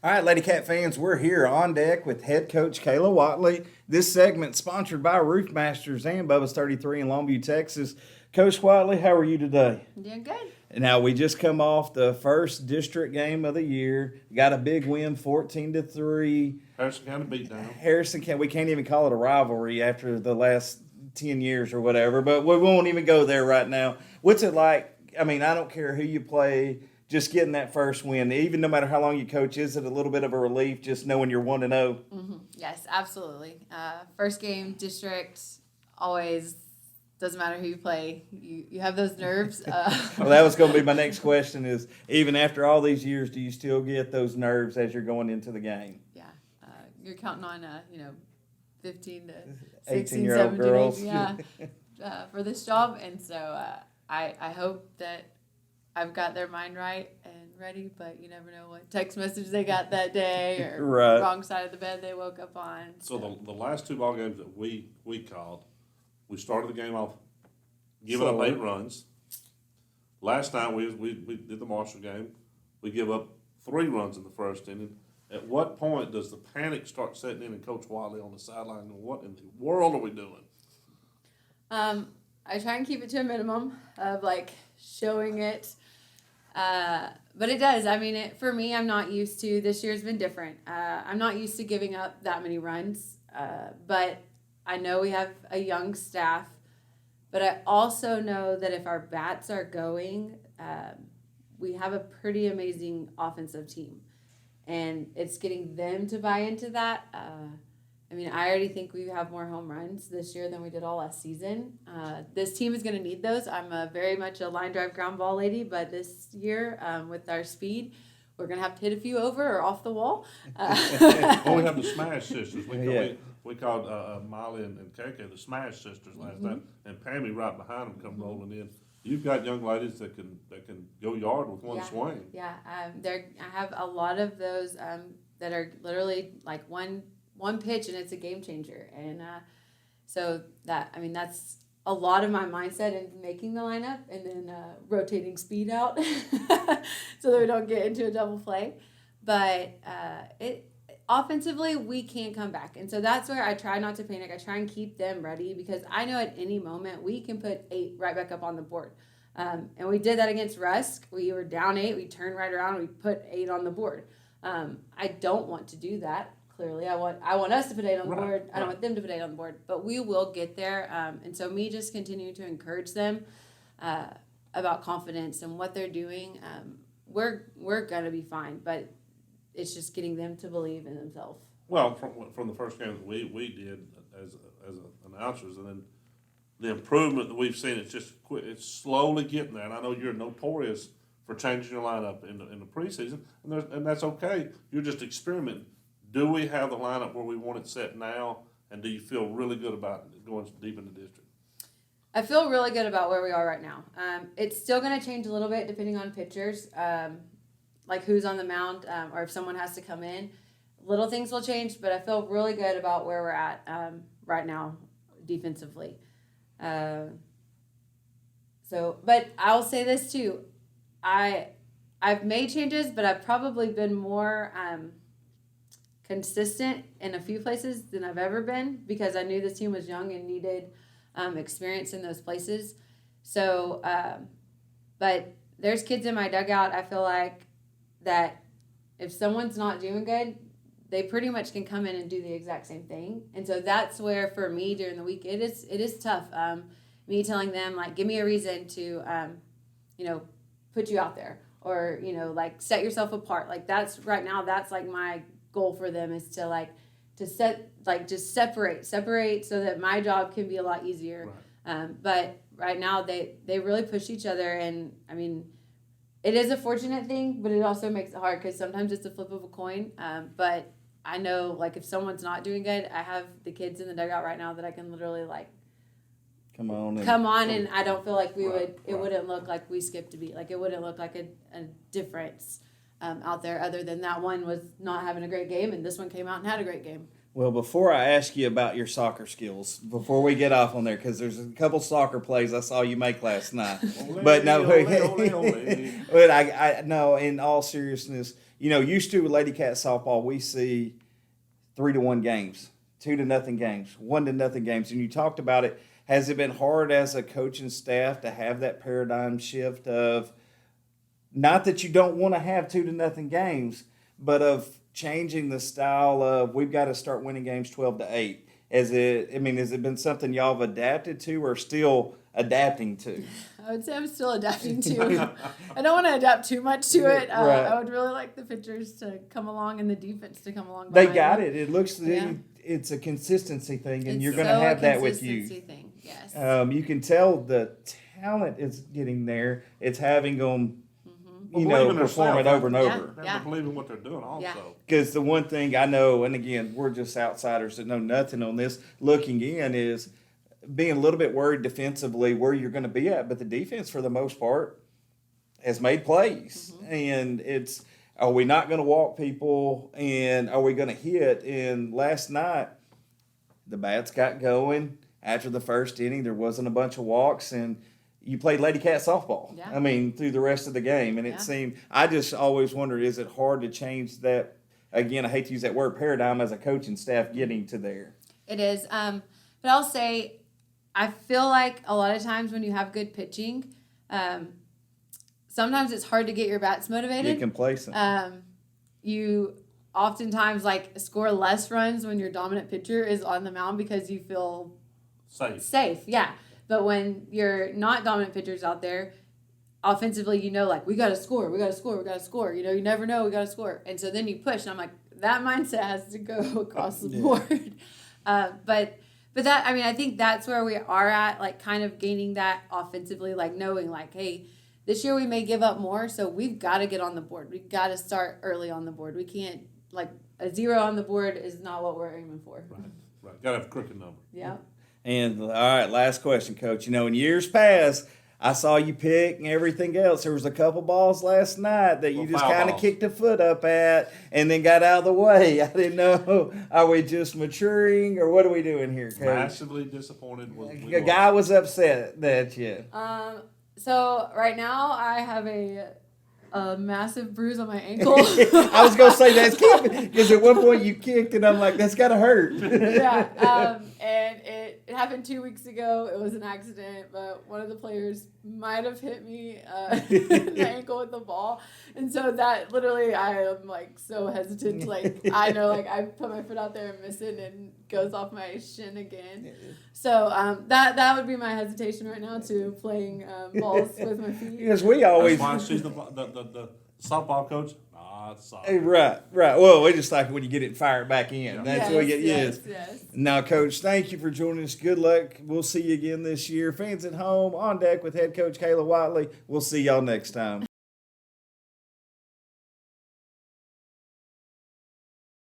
All right, Lady Cat fans, we're here on deck with head coach Kayla Whatley. This segment sponsored by Roof Masters and Bubba's 33 in Longview, Texas. Coach Whatley, how are you today? I'm doing good. Now, we just come off the first district game of the year. Got a big win, 14-3. Harrison County beat down. Harrison County, we can't even call it a rivalry after the last 10 years or whatever, but we won't even go there right now. What's it like? I mean, I don't care who you play. Just getting that first win, even no matter how long you coach, is it a little bit of a relief just knowing you're 1-0? Mm-hmm. Yes, absolutely. First game, district, always doesn't matter who you play. You have those nerves. Well, that was going to be my next question is, even after all these years, do you still get those nerves as you're going into the game? Yeah. You're counting on, 15 to 16, 18-year-old 17, girls. yeah, for this job. And so I hope that I've got their mind right and ready, but you never know what text message they got that day or Right. wrong side of the bed they woke up on. So the last two ball games that we called, we started the game off giving up 8 runs. Last night we did the Marshall game. We give up 3 runs in the first inning. At what point does the panic start setting in and Coach Whatley on the sideline and what in the world are we doing? I try and keep it to a minimum of showing it. But it does. I mean, for me, I'm not used to, this year's been different. I'm not used to giving up that many runs. But I know we have a young staff. But I also know that if our bats are going, we have a pretty amazing offensive team. And it's getting them to buy into that. I already think we have more home runs this year than we did all last season. This team is going to need those. I'm very much a line drive ground ball lady, but this year, with our speed, we're going to have to hit a few over or off the wall. Well, we have the Smash Sisters. We called Molly and KQAT the Smash Sisters last night, and Pammy right behind them come rolling in. You've got young ladies that can go yard with one swing. Yeah, I have a lot of those that are literally like one pitch and it's a game changer. And so that's a lot of my mindset in making the lineup and then rotating speed out so that we don't get into a double play. But offensively, we can come back. And so that's where I try not to panic. I try and keep them ready because I know at any moment we can put 8 right back up on the board. And we did that against Rusk. We were down 8. We turned right around. We put 8 on the board. I don't want to do that. Clearly, I want us to put 8 on the board. I don't want them to put 8 on the board, but we will get there. And so me just continuing to encourage them about confidence and what they're doing. We're gonna be fine, but it's just getting them to believe in themselves. Well, from the first game that we did as announcers, and then the improvement that we've seen, it's slowly getting there. And I know you're notorious for changing your lineup in the preseason, and that's okay. You're just experimenting. Do we have the lineup where we want it set now, and do you feel really good about going deep in the district? I feel really good about where we are right now. It's still going to change a little bit depending on pitchers, like who's on the mound or if someone has to come in. Little things will change, but I feel really good about where we're at right now defensively. But I'll say this too. I've made changes, but I've probably been more consistent in a few places than I've ever been because I knew this team was young and needed experience in those places. So, but there's kids in my dugout, I feel like, that if someone's not doing good, they pretty much can come in and do the exact same thing. And so that's where, for me, during the week, it is tough. Me telling them, give me a reason to, put you out there or, set yourself apart. That's right now, that's my goal for them is to just separate so that my job can be a lot easier. Right. But right now they really push each other, and it is a fortunate thing, but it also makes it hard because sometimes it's a flip of a coin. But I know if someone's not doing good, I have the kids in the dugout right now that I can literally come on, and I don't feel like it wouldn't look like we skipped a beat. It wouldn't look like a difference out there other than that one was not having a great game and this one came out and had a great game. Well, before I ask you about your soccer skills, before we get off on there, because there's a couple soccer plays I saw you make last night. But no, but I know, in all seriousness, used to with Lady Cat softball, we see 3-1 games, 2-0 games, 1-0 games. And you talked about it. Has it been hard as a coaching staff to have that paradigm shift of not that you don't want to have 2-0 games, but of changing the style of we've got to start winning games 12-8? Has it been something y'all have adapted to or still adapting to? I would say I'm still adapting to. I don't want to adapt too much to it. Right. I would really like the pitchers to come along and the defense to come along. They behind got them. it. It looks it's a consistency thing, and you're going to so have a that with you. consistency thing. Yes. You can tell the talent is getting there. It's having them, perform it over and over. They're believing what they're doing also. Because the one thing I know, and again, we're just outsiders that know nothing on this, looking in is being a little bit worried defensively where you're going to be at. But the defense, for the most part, has made plays. And it's, are we not going to walk people? And are we going to hit? And last night, the bats got going. After the first inning, there wasn't a bunch of walks. And you played Lady Cat softball. Yeah. I mean, through the rest of the game. And it seemed, I just always wondered, is it hard to change that? Again, I hate to use that word paradigm as a coaching staff getting to there. It is. But I'll say, I feel like a lot of times when you have good pitching, sometimes it's hard to get your bats motivated. Get complacent. You oftentimes score less runs when your dominant pitcher is on the mound because you feel safe. Yeah. But when you're not dominant pitchers out there, offensively, we got to score. You never know, we got to score. And so then you push. And I'm like, that mindset has to go across the board. But that, I think that's where we are at, kind of gaining that offensively, knowing, hey, this year we may give up more, so we've got to get on the board. We've got to start early on the board. We can't, a 0 on the board is not what we're aiming for. Right. Got to have a crooked number. Yeah. And, all right, last question, Coach. In years past, I saw you pick and everything else. There was a couple balls last night that you just kind of kicked a foot up at and then got out of the way. I didn't know, are we just maturing or what are we doing here, Coach? Massively disappointed. A guy was upset that you. So right now I have a massive bruise on my ankle. I was going to say that's because at one point you kicked and I'm like, that's got to hurt. Yeah. And it happened 2 weeks ago. It was an accident, but one of the players might have hit me in the ankle with the ball. And so that literally I am so hesitant to I know I put my foot out there and miss it and it goes off my shin again. So that would be my hesitation right now to playing balls with my feet. Because we always. That's why she's the softball coach. Right. Well, we just like when you get it fired back in. That's what you get. Yes. Now, Coach, thank you for joining us. Good luck. We'll see you again this year. Fans at home, on deck with head coach Kayla Whatley. We'll see y'all next time.